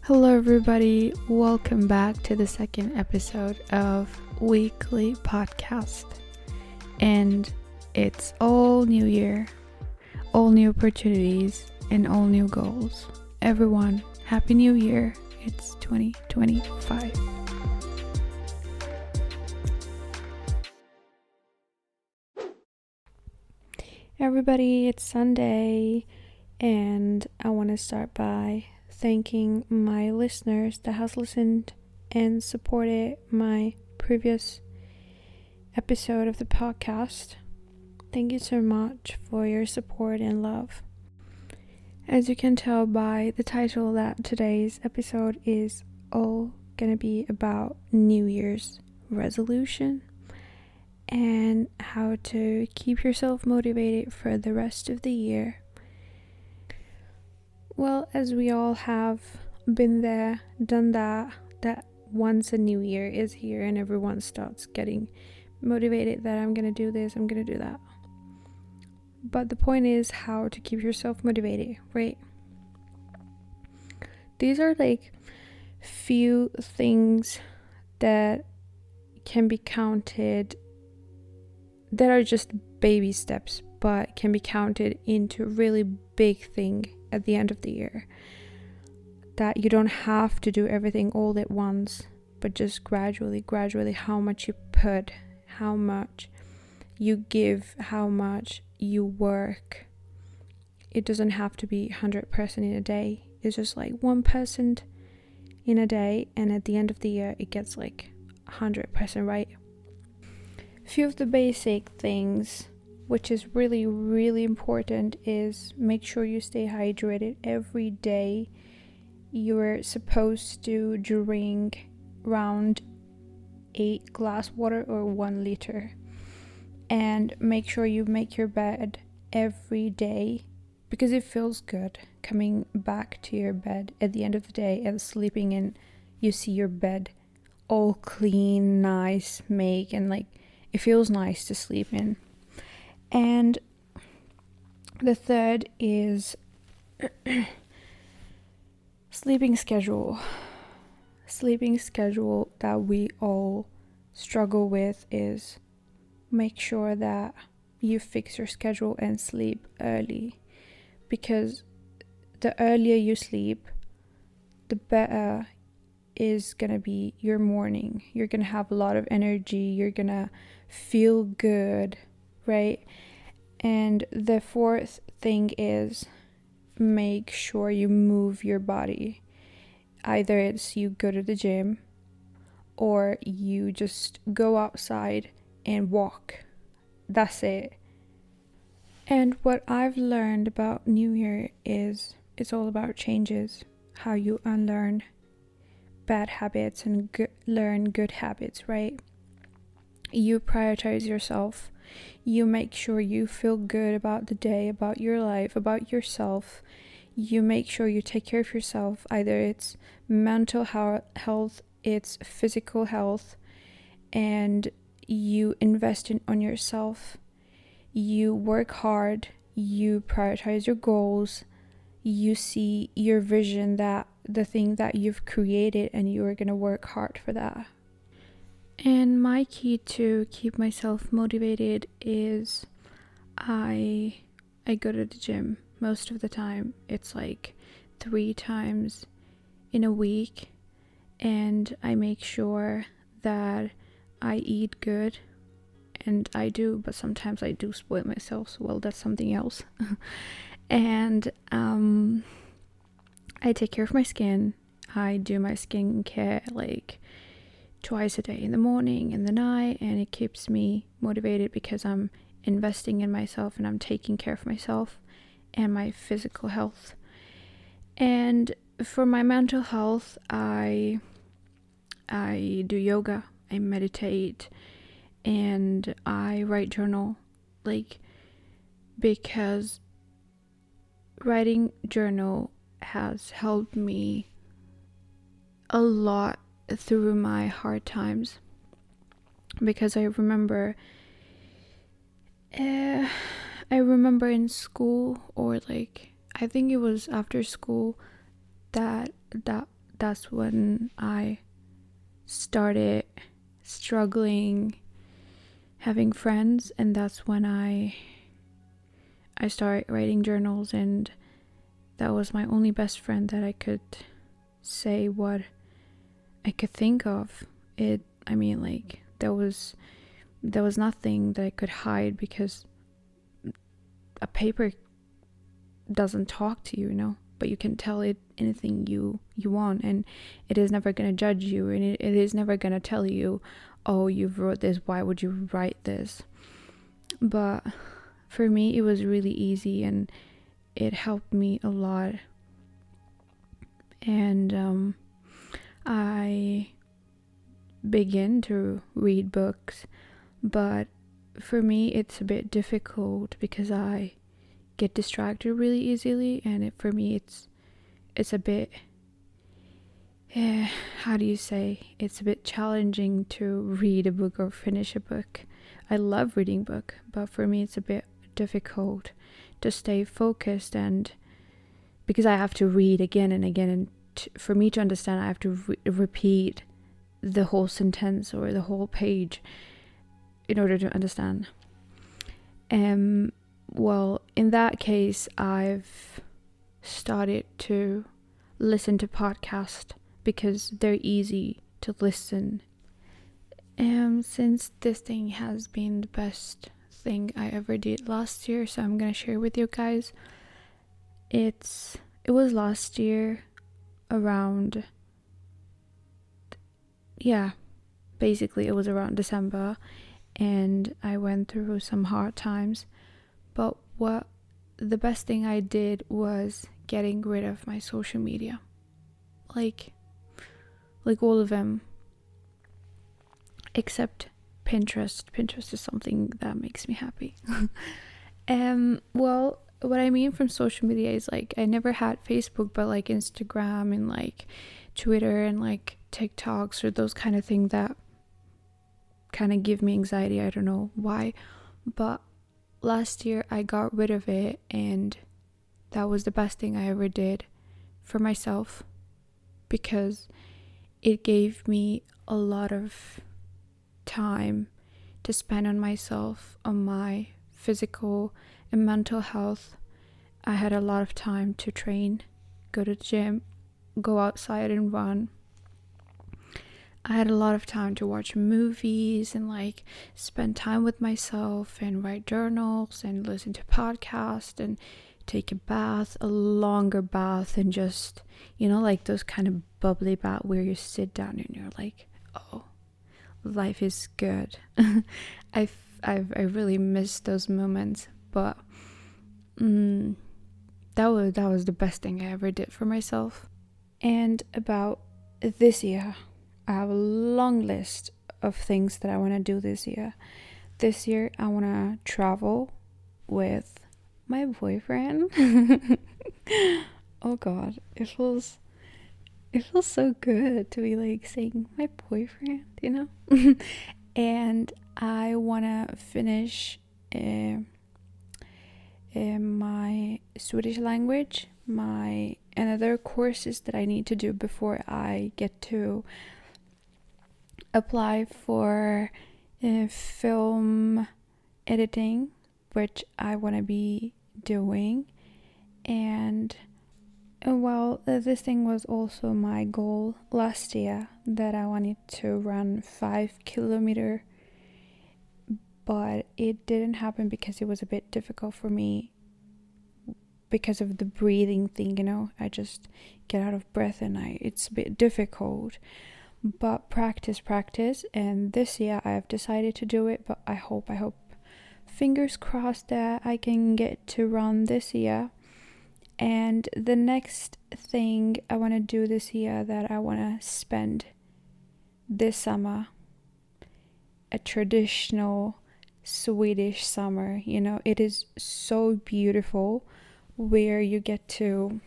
Hello everybody, welcome back to the second episode of Weekly Podcast. And it's all new year, all new opportunities, and all new goals. Everyone, Happy New Year. It's 2025. Everybody, it's Sunday, and I want to start by thanking my listeners that has listened and supported my previous episode of the podcast. Thank you so much for your support and love. As you can tell by the title, that today's episode is all gonna be about New Year's resolution and how to keep yourself motivated for the rest of the year. Well, as we all have been there, done that once a new year is here and everyone starts getting motivated that I'm gonna do this, I'm gonna do that. But the point is how to keep yourself motivated, right? These are like few things that can be counted, that are just baby steps, but can be counted into a really big thing at the end of the year, that you don't have to do everything all at once, but just gradually how much you put, how much you give, how much you work. It doesn't have to be 100% in a day. It's just like 1% in a day, and at the end of the year it gets like 100% right. A few of the basic things which is really, really important is make sure you stay hydrated every day. You're supposed to drink around 8 glass water or 1 liter. And make sure you make your bed every day, because it feels good coming back to your bed at the end of the day and sleeping in. You see your bed all clean, nice, make, and like it feels nice to sleep in. And the third is sleeping schedule. Sleeping schedule that we all struggle with is make sure that you fix your schedule and sleep early, because the earlier you sleep, the better is gonna be your morning. You're gonna have a lot of energy, you're gonna feel good, right? And the fourth thing is make sure you move your body. Either it's you go to the gym or you just go outside and walk. That's it. And what I've learned about New Year is it's all about changes, how you unlearn bad habits and learn good habits, right? You prioritize yourself. You make sure you feel good about the day, about your life, about yourself. You make sure you take care of yourself. Either it's mental health, it's physical health, and you invest on yourself. You work hard. You prioritize your goals. You see your vision, that the thing that you've created, and you are going to work hard for that. And my key to keep myself motivated is I go to the gym most of the time. It's like 3 times in a week, and I make sure that I eat good, and I do, but sometimes I do spoil myself, so well, that's something else. And I take care of my skin. I do my skincare like twice a day, in the morning and the night, and it keeps me motivated because I'm investing in myself and I'm taking care of myself and my physical health. And for my mental health, I do yoga, I meditate, and I write journal, like, because writing journal has helped me a lot through my hard times, because I remember in school, or like I think it was after school, that that's when I started struggling having friends, and that's when I started writing journals, and that was my only best friend that I could say what I could think of. There was nothing that I could hide, because a paper doesn't talk to you, but you can tell it anything you want, and it is never going to judge you, and it is never going to tell you, oh, you've wrote this, why would you write this? But for me, it was really easy, and it helped me a lot. And I began to read books, but for me it's a bit difficult because I get distracted really easily, and for me it's a bit how do you say, it's a bit challenging to read a book or finish a book. I love reading book, but for me it's a bit difficult to stay focused, and because I have to read again and again, and for me to understand I have to repeat the whole sentence or the whole page in order to understand. Well, in that case, I've started to listen to podcasts because they're easy to listen. Since this thing has been the best thing I ever did last year, so I'm gonna share with you guys. It was last year around, basically it was around December, and I went through some hard times, but the best thing I did was getting rid of my social media, like all of them except Pinterest. Pinterest is something that makes me happy. Well, what I mean from social media is like I never had Facebook, but like Instagram and like Twitter and like TikToks or those kind of things that kind of give me anxiety. I don't know why, but last year I got rid of it, and that was the best thing I ever did for myself, because it gave me a lot of time to spend on myself, on my physical and mental health. I had a lot of time to train, go to the gym, go outside and run. I had a lot of time to watch movies and like spend time with myself and write journals and listen to podcasts and take a bath, a longer bath, and just, like those kind of bubbly bath where you sit down and you're like, oh, life is good. I really miss those moments, but that was the best thing I ever did for myself. And about this year, I have a long list of things that I want to do this year. This year, I want to travel with my boyfriend. Oh God, it feels so good to be like saying my boyfriend, And I want to finish my Swedish language, my another courses that I need to do before I get to apply for film editing, which I want to be doing. And well, this thing was also my goal last year, that I wanted to run 5 kilometers, but it didn't happen because it was a bit difficult for me because of the breathing thing. I just get out of breath and it's a bit difficult. But practice, and this year I have decided to do it. But I hope fingers crossed that I can get to run this year. And the next thing I want to do this year, that I want to spend this summer, a traditional Swedish summer. It is so beautiful, where you get to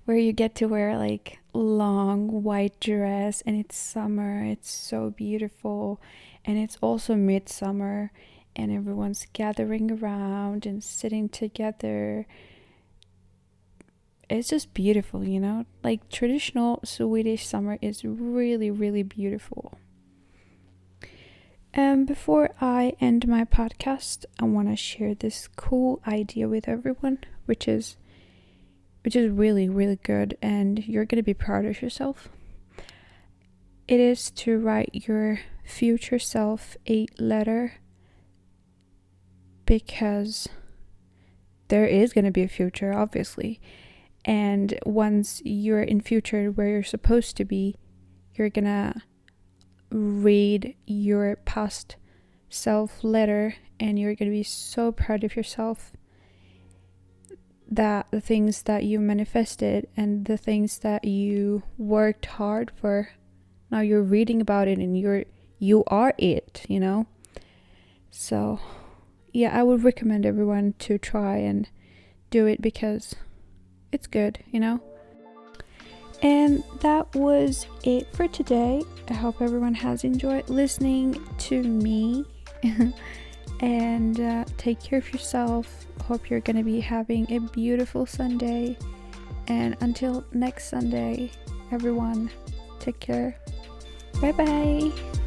wear like long white dress, and it's summer. It's so beautiful, and it's also midsummer, and everyone's gathering around and sitting together. it's just beautiful, you know? Like traditional Swedish summer is really, really beautiful. And before I end my podcast, I want to share this cool idea with everyone, which is really, really good, and you're going to be proud of yourself. It is to write your future self a letter, because there is going to be a future, obviously. And once you're in future where you're supposed to be, you're going to read your past self letter, and you're going to be so proud of yourself that the things that you manifested and the things that you worked hard for, now you're reading about it and you are it, you know? So yeah, I would recommend everyone to try and do it because it's good, you know? And that was it for today. I hope everyone has enjoyed listening to me. And take care of yourself. Hope you're going to be having a beautiful Sunday. And until next Sunday, everyone, take care. Bye bye.